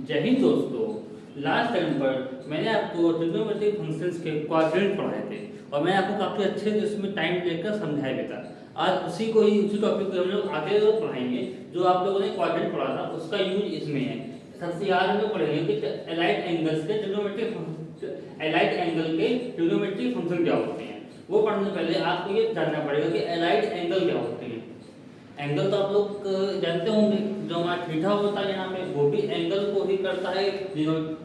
जय हिंद दोस्तों। Last time पर मैंने आपको ट्रिग्नोमेट्रिक फंक्शंस के क्वाड्रेंट पढ़ाए थे और मैंने आपको काफ़ी अच्छे से उसमें टाइम लेकर समझाया भी था। आज उसी टॉपिक को हम लोग आगे पढ़ाएंगे। जो आप लोगों ने क्वाड्रेंट पढ़ा था उसका यूज इसमें है। सबसे याद हम लोग पढ़ेंगे कि एलाइट एंगल के ट्रिग्नोमेट्रिक फंक्शन क्या होते हैं। वो पढ़ने से पहले आपको ये जानना पड़ेगा कि एलाइट एंगल क्या होते हैं। एंगल तो आप लोग जानते होंगे, जो हमारा थीटा होता है यहाँ पे वो भी एंगल को ही करता है,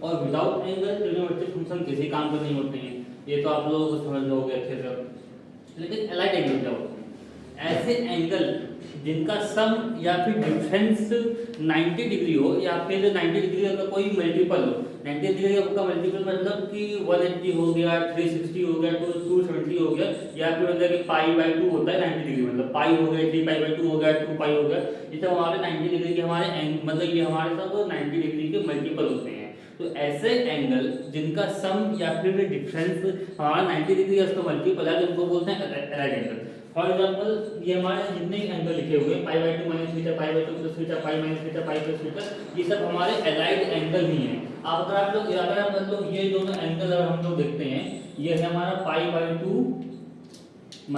और विदाउट एंगल ट्रिग्नोमेट्रिक फंक्शन किसी काम के नहीं होते हैं। ये तो आप लोग समझ लोगे अच्छे से। लेकिन एलाइट एंगल क्या होते हैं? ऐसे एंगल जिनका सम या फिर डिफरेंस 90 डिग्री हो या फिर 90 डिग्री का कोई मल्टीपल हो। 90 डिग्री का मल्टीपल मतलब कि 180 हो गया, 360 हो गया, 270 हो गया, या फिर मतलब कि पाई/2 होता है 90 डिग्री, मतलब पाई हो गया, 3π/2 हो गया, 2π हो गया। ये सब हमारे 90 डिग्री के हमारे मतलब ये हमारे सब 90 डिग्री के मल्टीपल होते हैं। तो ऐसे एंगल जिनका सम या फिर डिफरेंस हमारा 90 डिग्री या उसका मल्टीपल है, उनको बोलते हैं एलाइट एंगल। फॉर एग्जांपल ये हमारे जितने एंगल लिखे हुए हैं π/2 - θ, π/2 + θ, π - θ, π + θ, ये सब हमारे एलाइट एंगल ही हैं। अब अगर आप लोग ये दोनों एंगल अगर हम लोग देखते हैं, ये है हमारा π/2 -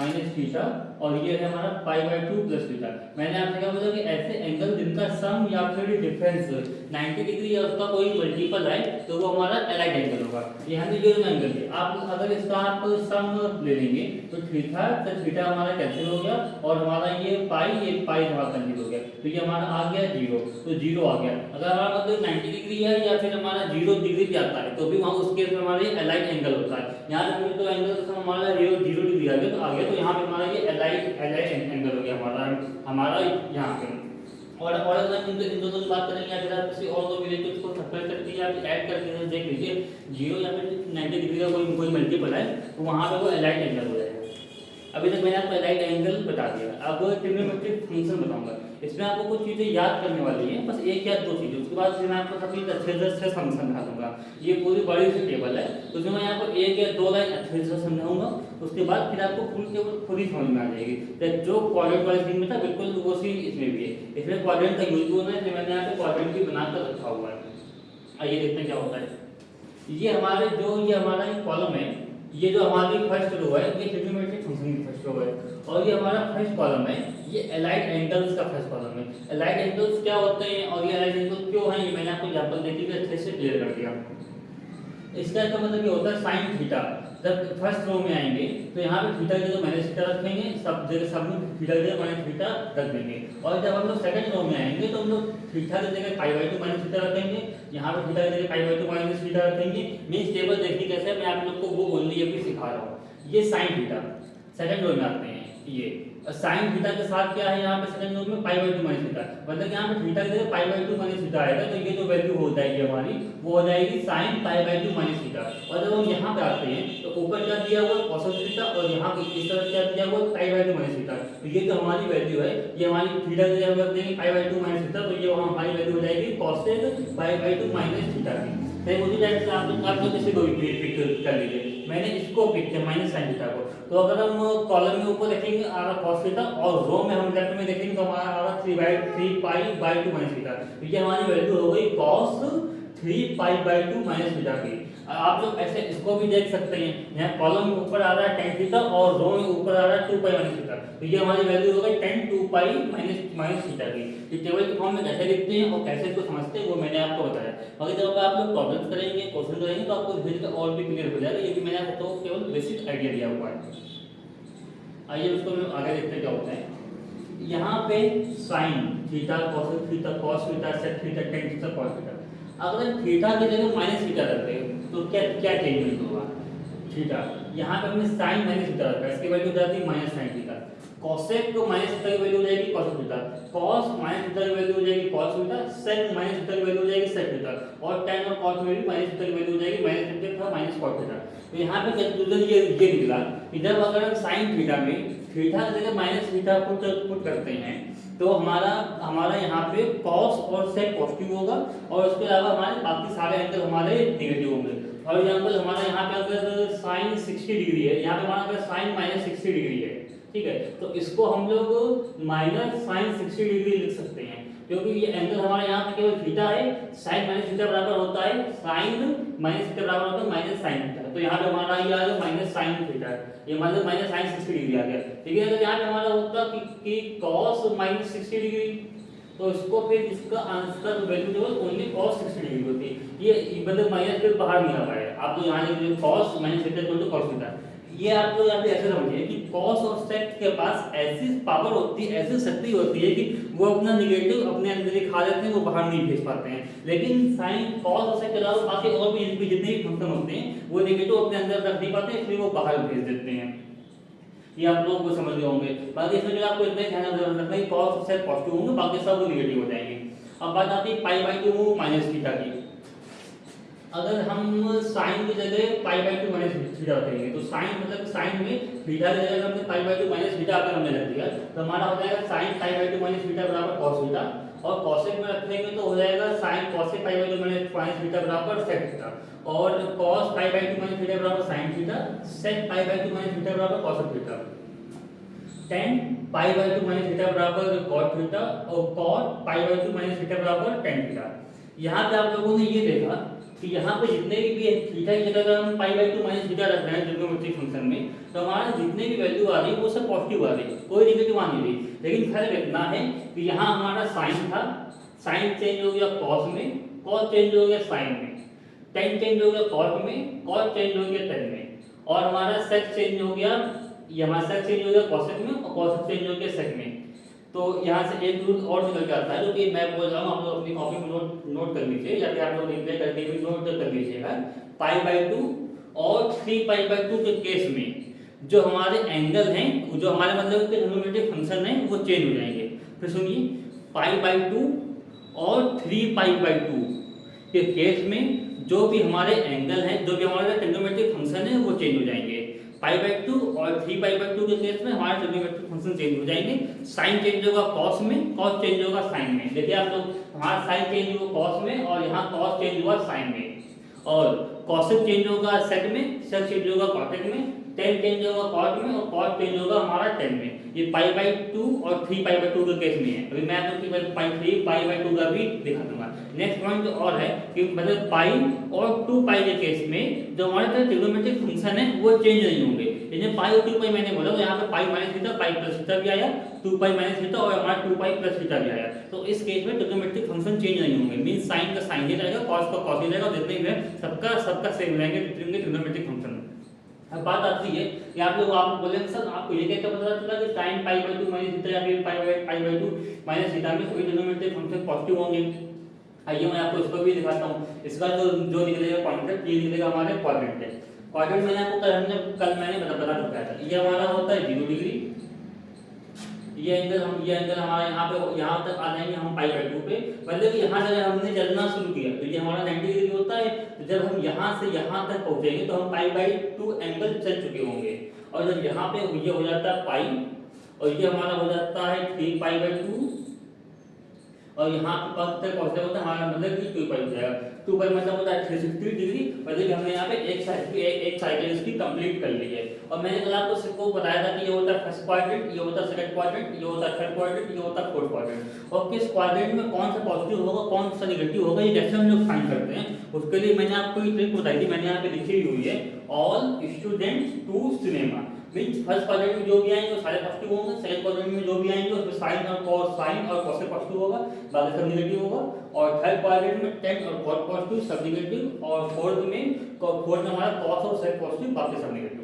θ और ये है हमारा π/2 + θ। मैंने आपसे क्या बोला कि ऐसे एंगल जिनका सम या फिर डिफरेंस 90 डिग्री या उसका कोई मल्टीपल है तो वो हमारा एलाइट एंगल होगा। यहाँ पे जो एंगल है, आप अगर इसका आप सम ले लेंगे तो थीटा से थीटा हमारा कैंसिल हो गया और हमारा ये पाई हमारा कैंसिल हो गया, तो ये हमारा आ गया 0, तो 0 आ गया। अगर हमारा मतलब 90 डिग्री है या फिर हमारा 0 डिग्री भी आता है तो भी वहाँ उस केस में हमारे एलाइट एंगल होता है। यहाँ पे तो एंगल का हमारा 0 डिग्री आ गया तो यहाँ पे हमारा ये एलाइट एंगल हो गया हमारा यहाँ पे। और अगर इन दोनों की बात करेंगे या फिर आप किसी और दो रिलेटिव्स को सब्ट्रैक्ट करके या ऐड करके देख लीजिए, 0 या फिर 90 डिग्री का कोई मल्टीपल है तो वहाँ पे वो एलाइट एंगल हो जाएगा। अभी तक मैंने आपको एलाइट एंगल बता दिया, अब ट्रिग्नोमेट्रिक फंक्शन बताऊंगा। इसमें आपको कुछ चीज़ें याद करने वाली हैं, बस एक या दो चीज़ें, उसके बाद फिर मैं आपको सभी अच्छे से समझा दूंगा। ये पूरी बड़ी सी टेबल है, तो उसमें मैं आपको एक या दो लाइन अच्छे से समझाऊंगा, उसके बाद फिर आपको फुल टेबल खुद ही समझ में आ जाएगी। तो जो क्वाड्रेंट वाले सीन में था बिल्कुल वो सीन इसमें भी है। इसमें क्वाड्रेंट का यूज होना है, इसलिए मैंने यहाँ पे क्वाड्रेंट भी बनाकर रखा हुआ है। आइए देखते हैं क्या होता है। ये हमारा एक कॉलम है, ये जो हमारी फर्स्ट रो है ये ट्रिग्नोमेट्रिक फंक्शन की फर्स्ट रो है, और ये हमारा फर्स्ट कॉलम है, ये एलाइट एंगल्स का फर्स्ट कॉलम है। एलाइट एंगल्स क्या होते हैं और ये एलाइट एंगल क्यों हैं, ये मैंने आपको एग्जांपल देके भी अच्छे से क्लियर कर दिया। इसका मतलब ये होता है साइन थीटा। जब फर्स्ट रो में आएंगे तो यहाँ पे थीटा की जगह माइनस थीटा रखेंगे, सब में थीटा की जगह माइनस थीटा रख देंगे। और जब हम लोग सेकंड रो में आएंगे तो हम लोग थीटा की जगह π/2 माइनस थीटा रखेंगे, यहाँ पे थीटा की जगह π/2 माइनस थीटा रखेंगे। मींस टेबल देखिए कैसे, मैं आप लोग को वो ओनली ये भी सिखा रहा हूँ। ये साइन थीटा सेकंड रो में आते हैं, ये साइन थीटा के साथ क्या है यहाँ पे सेकंड रो में π/2 माइनस थीटा, मतलब यहाँ पे थीटा की जगह π/2 माइनस थीटा आएगा, तो ये जो वैल्यू हो जाएगी हमारी वो हो जाएगी साइन π/2 माइनस थीटा। और जब हम यहाँ पे आते हैं तो ऊपर क्या दिया हुआ है cos थीटा, और यहाँ पे इस तरफ क्या दिया हुआ है π/2 माइनस थीटा। तो ये जो हमारी वैल्यू है ये हमारी थीटा की जगह रख देंगे π/2 माइनस थीटा, तो ये वहाँ हमारी वैल्यू हो जाएगी cos π/2 माइनस थीटा की। तो उसी टाइप से आप लोग इसे कोई पिक कर लीजिए, मैंने इसको पिक किया माइनस साइन थीटा को। तो अगर हम कॉलम में ऊपर देखेंगे आ रहा cos थीटा और रो में हम लेफ्ट में देखेंगे तो हमारा आ रहा 3π/2 माइनस थीटा। तो ये हमारी वैल्यू हो गई cos 3π/2 माइनस थीटा की। आप लोग ऐसे इसको भी देख सकते हैं, यहाँ कॉलम में ऊपर आ रहा है tan थीटा और रो में ऊपर आ रहा है 2π माइनस थीटा, तो ये हमारी वैल्यू हो गई tan 2π माइनस थीटा की। ये टेबल के फॉर्म में कैसे लिखते हैं और कैसे इसको समझते हैं वो मैंने आपको बताया। अगर जब आप लोग प्रॉब्लम्स करेंगे, क्वेश्चन करेंगे तो आपको धीरे धीरे और भी क्लियर हो जाएगा। ये भी मैंने आपको केवल बेसिक आइडिया दिया हुआ है। आइए उसको हम आगे देखते हैं क्या होता है। यहाँ पे sine theta, cos theta, sec theta, tan theta, cos theta, अगर थीटा की जगह माइनस थीटा रखते हैं तो क्या क्या चेंज होगा। थीटा यहाँ पे हमने साइन माइनस थीटा रखा है, इसकी वैल्यू हो जाती है माइनस साइन थीटा। cosec को माइनस थीटा की वैल्यू हो जाएगी cos theta, cos minus theta की वैल्यू हो जाएगी cos theta, sec minus theta की वैल्यू हो जाएगी sec थीटा, और tan और cos में भी माइनस थीटा की वैल्यू हो जाएगी minus theta minus cos theta. तो यहाँ पे कंक्लूजन ये निकला कि जब अगर हम साइन थीटा में थीटा की जगह माइनस थीटा पुट करते हैं तो हमारा यहाँ पे cos और sec पॉजिटिव होगा, और उसके अलावा हमारे बाकी सारे एंगल हमारे नेगेटिव होंगे। फॉर एग्जांपल हमारा यहाँ पे अगर साइन 60 डिग्री है, यहाँ पे हमारा अगर साइन माइनस 60 डिग्री है, ठीक है, तो इसको हम लोग माइनस साइन 60 डिग्री लिख सकते हैं। क्योंकि ये एंगल हमारे यहाँ पे केवल थीटा है, साइन माइनस थीटा बराबर होता है साइन माइनस थीटा बराबर होता है माइनस साइन थीटा। तो यहाँ पे हमारा ये आ गया माइनस साइन थीटा, ये मतलब माइनस साइन 60 डिग्री आ गया। ठीक है, तो यहाँ पे हमारा होता कि cos माइनस 60 डिग्री, तो इसको फिर इसका आंसर वैल्यू जो है ओनली cos 60 डिग्री होती है। ये मतलब माइनस फिर बाहर नहीं आ पाएगा। आप तो यहाँ लिख cos minus theta equal to cos theta. ये आप लोग यहाँ पे ऐसे समझिए कि cos और sec के पास ऐसी पावर होती है, ऐसी शक्ति होती है कि वो अपना निगेटिव अपने अंदर ही खा लेते हैं, वो बाहर नहीं भेज पाते हैं। लेकिन sin cos और sec के अलावा बाकी और भी इनके जितने भी फंक्शन होते हैं वो निगेटिव अपने अंदर रख नहीं पाते, इसलिए वो बाहर भेज देते हैं। ये आप लोग को समझ गए होंगे। बाकी इसमें जो आपको इतना ही ध्यान रखना है cos और sec पॉजिटिव होंगे, बाकी सब निगेटिव हो जाएंगे। अब बात आती है π/2 माइनस थीटा की। अगर हम साइन की जगह π/2 माइनस थीटा रखेंगे तो साइन मतलब साइन में थीटा की जगह हमने π/2 माइनस थीटा अगर हमने रख दिया तो हमारा हो जाएगा साइन π/2 माइनस थीटा बराबर cos थीटा, और cosec में रखेंगे तो हो जाएगा साइन cosec π/2 माइनस थीटा बराबर sec थीटा, और cos π/2 माइनस थीटा बराबर sin theta, sec π/2 minus theta बराबर cosec theta, tan π/2 minus theta बराबर cot थीटा, और cot π/2 माइनस थीटा बराबर tan थीटा। यहाँ पे आप लोगों ने ये देखा कि यहाँ पे जितने भी थीटा की जगह अगर हम π/2 माइनस थीटा रख रहे हैं ट्रिग्नोमेट्रिक फंक्शन में, तो हमारा जितने भी वैल्यू आ रही है वो सब पॉजिटिव आ रही है, कोई नेगेटिव आ नहीं रही। लेकिन फर्क इतना है कि यहाँ हमारा साइन था, साइन चेंज हो गया कॉस में, कॉस चेंज हो गया साइन में, टेन चेंज हो गया कॉट में, कॉट चेंज हो गया टेन में, और हमारा सेक चेंज हो गया, ये हमारा सेक चेंज हो गया कॉसेक में, और कॉसेक चेंज हो गया सेक में। तो यहाँ से एक रूल और निकल के आता है जो कि मैं बोल रहा हूँ, आप लोग अपनी कॉपी में नोट कर लीजिए, या फिर आप लोग रिप्लाई करके भी नोट कर लीजिएगा। π/2 और 3π/2 के केस में जो हमारे एंगल हैं, जो हमारे मतलब ट्रिग्नोमेट्रिक फंक्शन है, वो चेंज हो जाएंगे। फिर सुनिए, π/2 और 3π/2 के केस में जो भी हमारे एंगल हैं, जो भी हमारे ट्रिग्नोमेट्रिक फंक्शन है, वो चेंज हो जाएंगे। π/2 और 3π/2 के केस में हमारे ट्रिग्नोमेट्रिक फंक्शन चेंज हो जाएंगे। साइन चेंज होगा कॉस में, कॉस चेंज होगा साइन में। देखिए आप लोग, हमारा साइन चेंज हुआ कॉस में और यहाँ कॉस चेंज हुआ साइन में, और कॉसेक चेंज होगा सेक में, सेक चेंज होगा कॉटेक में, टेन चेंज होगा कॉट में, और कॉट चेंज होगा हमारा टेन में। ये π/2 और 3π/2 के केस में है। अभी मैं आपको 3π/2 का भी दिखा दूंगा। नेक्स्ट पॉइंट और है कि मतलब पाई और 2π के केस में जो हमारे ट्रिग्नोमेट्रिक फंक्शन है वो चेंज नहीं होंगे। जैसे पाई और 2π मैंने बोला, तो यहाँ पे पाई माइनस थीटा, पाई प्लस थीटा भी आया, 2π माइनस थीटा और हमारा 2π प्लस थीटा भी आया। तो इस केस में ट्रिग्नोमेट्रिक फंक्शन चेंज नहीं होंगे, मीन साइन का साइन ही रहेगा, कॉस का कॉस ही रहेगा, जितने भी है सबका सेम रहेंगे ट्रिग्नोमेट्रिक फंक्शन। अब बात आती है कि आप लोग बोलेंगे सर आपको ये क्या पता चला कि sin π/2 माइनस थीटा या फिर π/2 माइनस थीटा में कोई ट्रिग्नोमेट्रिक फंक्शन पॉजिटिव होंगे। आइए मैं आपको इसको भी दिखाता हूँ। इसका जो निकलेगा क्वाड्रेंट, ये निकलेगा हमारे क्वाड्रेंट है। क्वाड्रेंट मैंने आपको कल मैंने बता चुका था, ये हमारा होता है 0 डिग्री। ये एंगल हमारे यहाँ तक आ जाएंगे हम π/2 पे, मतलब कि यहाँ से हमने चलना शुरू किया तो ये हमारा 90 डिग्री होता है। तो जब हम यहाँ से यहाँ तक पहुँचेंगे तो हम π/2 एंगल चल चुके होंगे, और जब यहाँ पे ये हो जाता है पाई और ये हमारा हो जाता है 3π/2, और यहाँ पे पक्ष तक पहुँचते होता है हमारा मतलब कि 2π हो जाएगा। 2π मतलब होता है 360 डिग्री, मतलब कि हमने यहाँ पे एक साइकिल इसकी कंप्लीट कर ली है। और मैंने कल आपको सबको बताया था कि ये होता है फर्स्ट क्वाड्रेंट, ये होता है सेकंड क्वाड्रेंट, ये होता है थर्ड क्वाड्रेंट, ये होता है फोर्थ क्वाड्रेंट। और किस क्वाड्रेंट में कौन सा पॉजिटिव होगा कौन सा नेगेटिव होगा ये कैसे हम लोग फाइंड करते हैं, उसके लिए मैंने आपको एक ट्रिक बताई थी, मैंने यहाँ पे लिखी हुई है, all students to cinema. Means first quadrant में जो भी आएंगे वो सारे पॉजिटिव होंगे, सेकंड क्वाड्रेंट में जो भी आएंगे उसमें साइन और कॉस पॉजिटिव होगा, बाकी सब नेगेटिव होगा। और थर्ड क्वाड्रेंट में टेन और कॉट पॉजिटिव सब नेगेटिव, और फोर्थ में हमारा कॉस और सेक पॉजिटिव, बाकी सब नेगेटिव।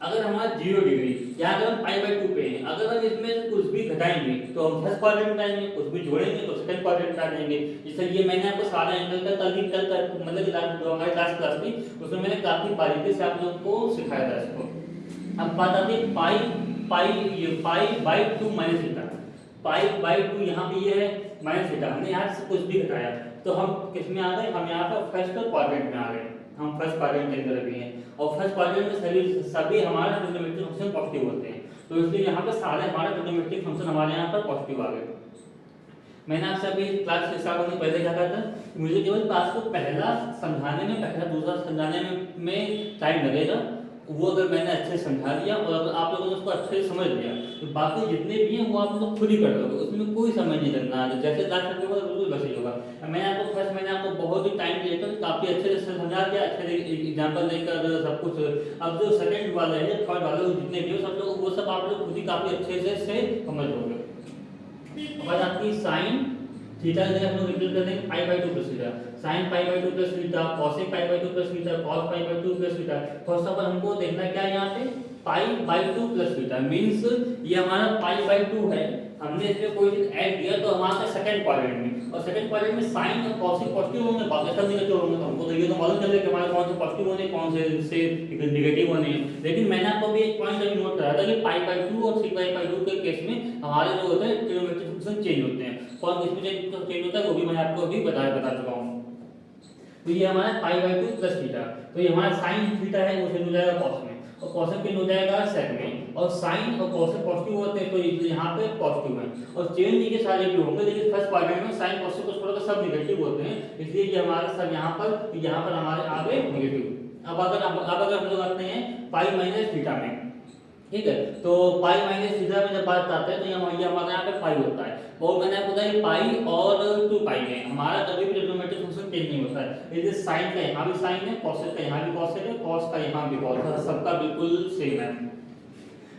अगर हमारा 0 डिग्री या अगर हम π/2 पे हैं, अगर हम इसमें कुछ भी घटाएंगे तो हम फर्स्ट क्वाड्रेंट में आएंगे, कुछ भी जोड़ेंगे तो सेकंड क्वाड्रेंट में आ जाएंगे। जैसे ये मैंने आपको सारा एंगल का कल मतलब जो हमारी लास्ट क्लास थी उसमें मैंने काफी बारीकी से आप लोगों को सिखाया था इसको। अब बात आती है π/2 माइनस थीटा। π/2 यहाँ पे ये है माइनस थीटा, हमने यहाँ से कुछ भी घटाया तो हम किस में आ गए, हम यहाँ पर फर्स्ट क्वाड्रेंट में आ गए, हम फर्स्ट क्वाड्रेंट के अंदर भी हैं। और फर्स्ट क्वाड्रेंट में सभी हमारे ट्रिग्नोमेट्रिक फंक्शन पॉजिटिव होते हैं, तो इसलिए यहाँ पे सारे हमारे ट्रिग्नोमेट्रिक फंक्शन हमारे यहाँ पर पॉजिटिव आ गए। मैंने आपसे अभी क्लास के स्टार्ट होने पहले क्या कहा था, मुझे केवल क्लास को पहला समझाने में, पहला दूसरा समझाने में टाइम लगेगा, वो अगर मैंने अच्छे से समझा दिया और अगर आप लोगों ने उसको अच्छे से समझ लिया तो बाकी जितने भी हैं वो आप लोग खुद ही कर दोगे, उसमें कोई समझ नहीं करना है। जैसे लास्ट करके होगा बिल्कुल वैसे ही होगा। मैंने आपको बहुत ही टाइम लेकर काफ़ी अच्छे से समझा दिया, अच्छे से एग्जाम्पल देकर सब कुछ। अब जो सेकंड वाला है, थर्ड वाला है, जितने भी हो सब लोग वो सब आप लोग खुद ही काफ़ी अच्छे से समझ लोगे। अब आपकी साइन थीटा से हम लोग रिप्लेस कर देंगे pi by 2 plus theta, sine pi by 2 plus theta, cosec pi by 2 plus theta, cos pi by 2 plus theta. First of all हमको देखना क्या है यहाँ पे, pi by 2 plus theta means ये हमारा पाई बाय 2 है, हमने इसमें कोई चीज ऐड किया तो हमारा सेकंड क्वाड्रेंट में, और सेकंड क्वाड्रेंट में साइन और कोसेक पॉजिटिव होंगे, बाकी सब नेगेटिव होंगे। तो हमको तो ये तो मालूम चल कि हमारे कौन से पॉजिटिव होने कौन से नेगेटिव होने हैं। लेकिन मैंने आपको भी एक पॉइंट अभी नोट कराया था कि पाई बाय 2 और 3 बाय 2 के केस में हमारे जो होते हैं ट्रिग्नोमेट्रिक फंक्शन चेंज होते हैं। कौन किसमें चेंज होता है वो भी मैं आपको अभी बता चुका हूँ। तो ये हमारा पाई बाय 2 प्लस थीटा, तो ये हमारा साइन थीटा है वो चेंज हो जाएगा कॉस में, और कॉसेक चेंज हो जाएगा सेक में, और साइन और कॉसेक पॉजिटिव होते हैं तो यहाँ पे पॉजिटिव है, और चेंज ये सारे भी होंगे। लेकिन फर्स्ट क्वाड्रेंट में साइन कॉसेक को छोड़कर सब नेगेटिव होते हैं, इसलिए ये हमारे सब यहाँ पर हमारे आ गए नेगेटिव। अब अगर हम लोग आते हैं पाई माइनस थीटा में, ठीक है, तो पाई माइनस थीटा में जब बात आते हैं तो ये हमारे यहाँ पे पाई होता है, और मैंने आपको बताया पाई और 2 पाई में हमारा कभी भी ट्रिग्नोमेट्रिक फंक्शन चेंज नहीं होता है। ये साइन का यहाँ भी साइन है, कॉसेक का यहाँ भी कॉसेक है, कॉस का यहाँ भी कॉस है, सबका बिल्कुल सेम है।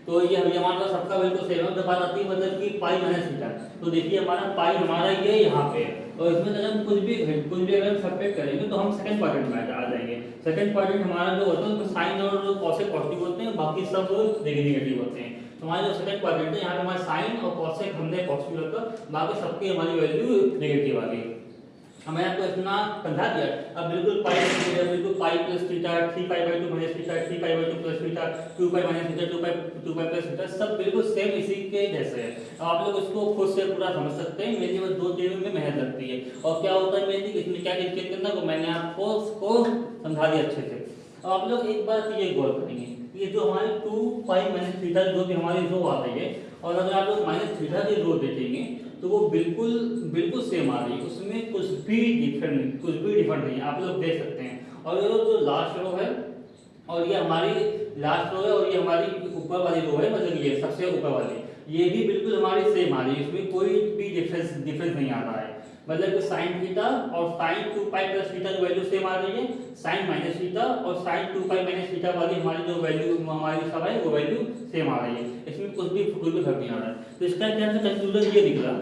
तो ये हमारा सबका बिल्कुल सेम है। जब बात आती है मतलब कि पाई माइनस थीटा, तो देखिए हमारा पाई हमारा ये यहाँ पे है, और इसमें अगर हम कुछ भी अगर सब्ट्रैक्ट करेंगे तो हम सेकंड क्वाड्रेंट में आ जाएंगे। सेकंड क्वाड्रेंट हमारा जो होता है उसमें साइन और कॉसेक पॉजिटिव होते हैं, बाकी सब नेगेटिव होते हैं। तो हमारा जो सेकंड क्वाड्रेंट है यहाँ पे हमारा साइन और कॉसेक हमने पॉजिटिव रखा, बाकी सबकी हमारी वैल्यू नेगेटिव आ गई। मैंने आपको इतना समझा दिया। अब बिल्कुल पाई plus theta, 3 pi by 2 minus theta, 3 pi by 2 plus theta, 2 pi minus theta, 2 pi plus theta, सब बिल्कुल सेम इसी के जैसे है। अब आप लोग इसको खुद से पूरा समझ सकते हैं, मेरी बस 2 चीजों में मेहनत लगती है। और क्या होता है मेरी इसमें क्या चेक करना वो मैंने आपको उसको समझा दिया अच्छे से। अब आप लोग एक बात ये गौर करेंगे, ये जो हमारी 2 पाई माइनस थीटा जो भी हमारी रो आ रही है, और अगर आप लोग माइनस थीटा की रो देखेंगे तो वो बिल्कुल सेम आ रही है, उसमें कुछ भी डिफरेंट नहीं है, आप लोग देख सकते हैं। और ये जो लास्ट रो है, और ये हमारी लास्ट रो है, और ये हमारी ऊपर वाली रो है, मतलब ये सबसे ऊपर वाली, ये भी बिल्कुल हमारी सेम आ रही है, इसमें कोई भी डिफरेंस नहीं आ रहा है। मतलब कि साइन थीटा और साइन 2 पाई प्लस थीटा की वैल्यू सेम आ रही है, साइन माइनस थीटा और साइन 2 पाई माइनस थीटा वाली हमारी जो वैल्यू हमारी सब है वो वैल्यू सेम आ रही है, इसमें कुछ भी फर्क नहीं आ रहा है। तो इसका क्या कंक्लूजन ये निकला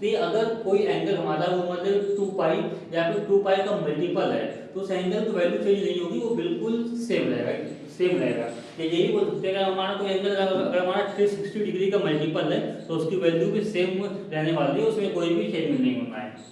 कि अगर कोई एंगल हमारा वो मतलब 2 पाई या फिर 2 पाई का मल्टीपल है तो उस एंगल की वैल्यू चेंज नहीं होगी, वो बिल्कुल सेम रहेगा। ये यही बोल सकते हैं कि हमारा कोई एंगल अगर हमारा 360 डिग्री का मल्टीपल है तो उसकी वैल्यू भी सेम रहने वाली है, उसमें कोई भी चेंज नहीं होना है।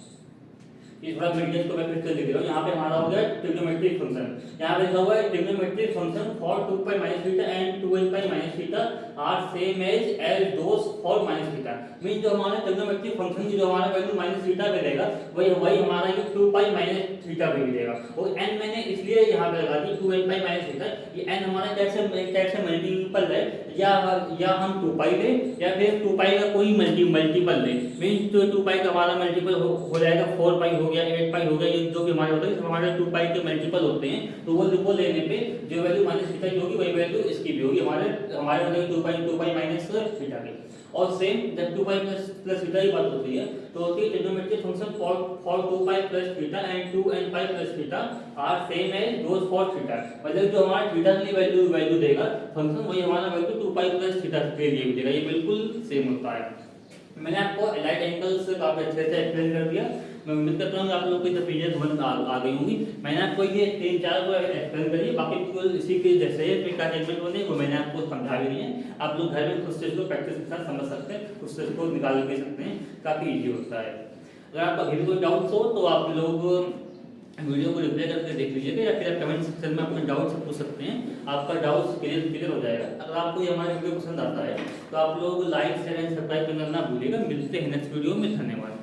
ये थोड़ा मीडियम को मैं फिर से लिख रहा हूँ। यहाँ पे हमारा हो गया ट्रिग्नोमेट्रिक फंक्शन, यहाँ पे लिखा हुआ है trigonometric function for 2 pi minus theta and 2n pi minus theta are same as those for minus theta. Mean जो हमारा ट्रिग्नोमेट्रिक फंक्शन की जो हमारा वैल्यू माइनस थीटा पे देगा वही हमारा ये 2 पाई माइनस थीटा पे भी देगा। और n मैंने इसलिए यहाँ पे लगा दी 2n पाई माइनस थीटा, ये n हमारा कैसे मल्टीपल है, या हम 2 पाई ले या फिर 2 पाई का कोई मल्टीपल ले। मीन जो 2 पाई का हमारा मल्टीपल हो जाएगा 4 पाई हो गया, 8 पाई हो गया, ये जो भी हमारे होते हैं हमारे 2 पाई के मल्टीपल होते हैं, तो वो लेने पे जो वैल्यू माइनस थीटा की होगी वही वैल्यू इसकी भी होगी हमारे मतलब 2 पाई माइनस थीटा की। और सेम जब 2 पाई प्लस थीटा की बात होती है तो होती है trigonometric function for 2 pi plus theta and 2n pi plus theta are same as those for theta. मतलब जो हमारा थीटा के लिए वैल्यू देगा फंक्शन वही हमारा वैल्यू 2 पाई प्लस थीटा के लिए देगा, ये बिल्कुल सेम होता है। मैंने आपको एलाइट एंगल्स काफी अच्छे से एक्सप्लेन कर दिया। मैं उम्मीद करता हूँ कि आप लोगों को पीडीएफ समझ आ गई होंगी। मैंने आपको ये 3-4 को एक्सप्लेन करी, बाकी बिल्कुल इसी के जैसे है ट्रिक अटेंडमेंट बने वो मैंने आपको समझा भी नहीं है। आप लोग घर में खुद से इसको प्रैक्टिस के साथ समझ सकते हैं, खुद से इसको निकाल भी सकते हैं, काफ़ी ईजी होता है। अगर आपका अभी कोई डाउट्स हो तो आप लोग वीडियो को रिप्लाई करके देख लीजिएगा, या फिर आप कमेंट सेक्शन में अपने डाउट्स पूछ सकते हैं, आपका डाउट्स क्लियर हो जाएगा। अगर आपको ये हमारा वीडियो पसंद आता है तो आप लोग लाइक शेयर एंड सब्सक्राइब करना ना भूलिएगा। मिलते हैं नेक्स्ट वीडियो में, धन्यवाद।